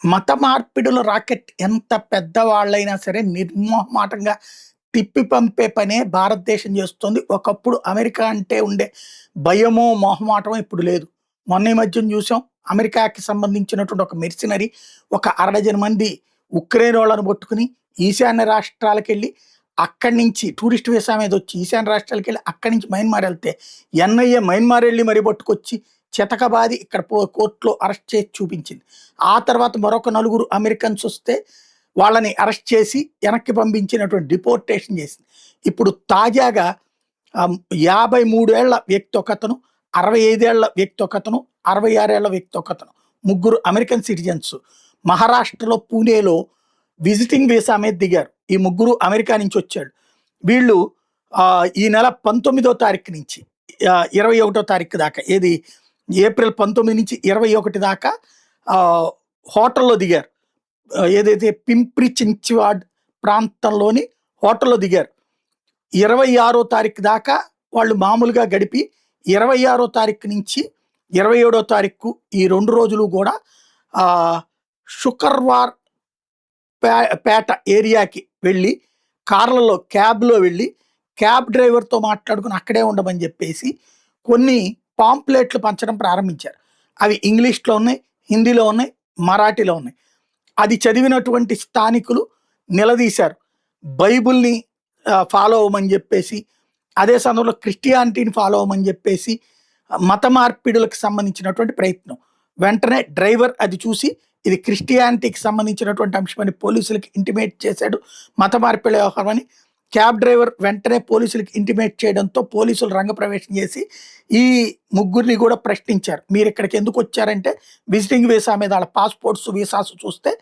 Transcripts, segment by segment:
మత మార్పిడుల రాకెట్ ఎంత పెద్దవాళ్ళైనా సరే నిర్మోహమాటంగా తిప్పి పంపే పనే భారతదేశం చేస్తుంది. ఒకప్పుడు అమెరికా అంటే ఉండే భయమో, మొహమాటమో ఇప్పుడు లేదు. మొన్న ఈ మధ్యన చూసాం. అమెరికాకి సంబంధించినటువంటి ఒక మెర్సినరీ ఒక అరడజన మంది ఉక్రెయినోళ్ళను పట్టుకుని ఈశాన్య రాష్ట్రాలకెళ్ళి అక్కడి నుంచి టూరిస్ట్ వీసా మీద వచ్చి ఈశాన్య రాష్ట్రాలకెళ్ళి అక్కడి నుంచి మయన్మార్ వెళ్తే ఎన్ఐఏ మయన్మార్ వెళ్ళి మరీ పట్టుకొచ్చి చితకబాది ఇక్కడ కోర్టులో అరెస్ట్ చేసి చూపించింది. ఆ తర్వాత మరొక నలుగురు అమెరికన్స్ వస్తే వాళ్ళని అరెస్ట్ చేసి వెనక్కి పంపించినటువంటి డిపోర్టేషన్ చేసింది. ఇప్పుడు తాజాగా 53 ఏళ్ల వ్యక్తి ఒకతను, 65 ఏళ్ల వ్యక్తి ఒకతను, 66 ఏళ్ల వ్యక్తి ఒకతను, ముగ్గురు అమెరికన్ సిటిజన్స్ మహారాష్ట్రలో పూణేలో విజిటింగ్ వీసా మీద దిగారు. ఈ ముగ్గురు అమెరికా నుంచి వచ్చాడు. వీళ్ళు ఈ నెల 19వ తారీఖు నుంచి 21వ తారీఖు దాకా, ఏది ఏప్రిల్ 19 నుంచి 21 దాకా హోటల్లో దిగారు. ఏదైతే పింప్రి చించ్వాడ్ ప్రాంతంలోని హోటల్లో దిగారు. 26వ తారీఖు దాకా వాళ్ళు మామూలుగా గడిపి 26వ తారీఖు నుంచి 27వ తారీఖు ఈ 2 రోజులు కూడా శుక్రవార్ పేట ఏరియాకి వెళ్ళి కార్లలో క్యాబ్లో వెళ్ళి క్యాబ్ డ్రైవర్తో మాట్లాడుకుని అక్కడే ఉండమని చెప్పేసి కొన్ని పాంప్లెట్లు పంచడం ప్రారంభించారు. అవి ఇంగ్లీష్లో ఉన్నాయి, హిందీలో ఉన్నాయి, మరాఠీలో ఉన్నాయి. అది చదివినటువంటి స్థానికులు నిలదీశారు. బైబుల్ని ఫాలో అవ్వమని చెప్పేసి, అదే సమయంలో క్రిస్టియానిటీని ఫాలో అవ్వమని చెప్పేసి మత మార్పిడులకు సంబంధించినటువంటి ప్రయత్నం. వెంటనే డ్రైవర్ అది చూసి ఇది క్రిస్టియానిటీకి సంబంధించినటువంటి అంశమని పోలీసులకు ఇంటిమేట్ చేశాడు. మత మార్పిడి వ్యవహారం అని క్యాబ్ డ్రైవర్ వెంటనే పోలీసులకు ఇంటిమేట్ చేయడంతో పోలీసులు రంగప్రవేశం చేసి ఈ ముగ్గురిని కూడా ప్రశ్నించారు. మీరు ఇక్కడికి ఎందుకు వచ్చారంటే విజిటింగ్ వీసా మీద, వాళ్ళ పాస్పోర్ట్స్ వీసాస్ చూస్తే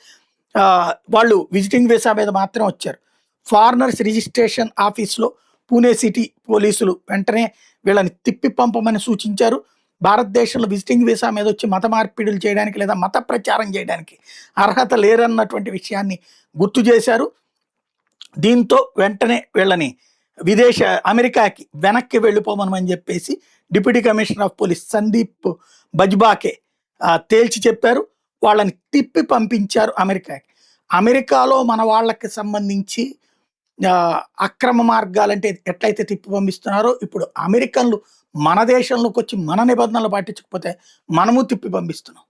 వాళ్ళు విజిటింగ్ వీసా మీద మాత్రం వచ్చారు. ఫారినర్స్ రిజిస్ట్రేషన్ ఆఫీస్లో పూణే సిటీ పోలీసులు వెంటనే వీళ్ళని తిప్పి పంపమని సూచించారు. భారతదేశంలో విజిటింగ్ వీసా మీద వచ్చి మత మార్పిడులు చేయడానికి లేదా మత ప్రచారం చేయడానికి అర్హత లేరన్నటువంటి విషయాన్ని గుర్తు చేశారు. దీంతో వెంటనే వీళ్ళని అమెరికాకి వెనక్కి వెళ్ళిపోమని చెప్పేసి deputy commissioner of police Sandeep బజ్బాకే తేల్చి చెప్పారు. వాళ్ళని తిప్పి పంపించారు అమెరికాకి. అమెరికాలో మన వాళ్ళకి సంబంధించి అక్రమ మార్గాలంటే ఎట్లయితే తిప్పి పంపిస్తున్నారో ఇప్పుడు అమెరికన్లు మన దేశంలోకి వచ్చి మన నిబంధనలు పాటించకపోతే మనము తిప్పి పంపిస్తున్నాం.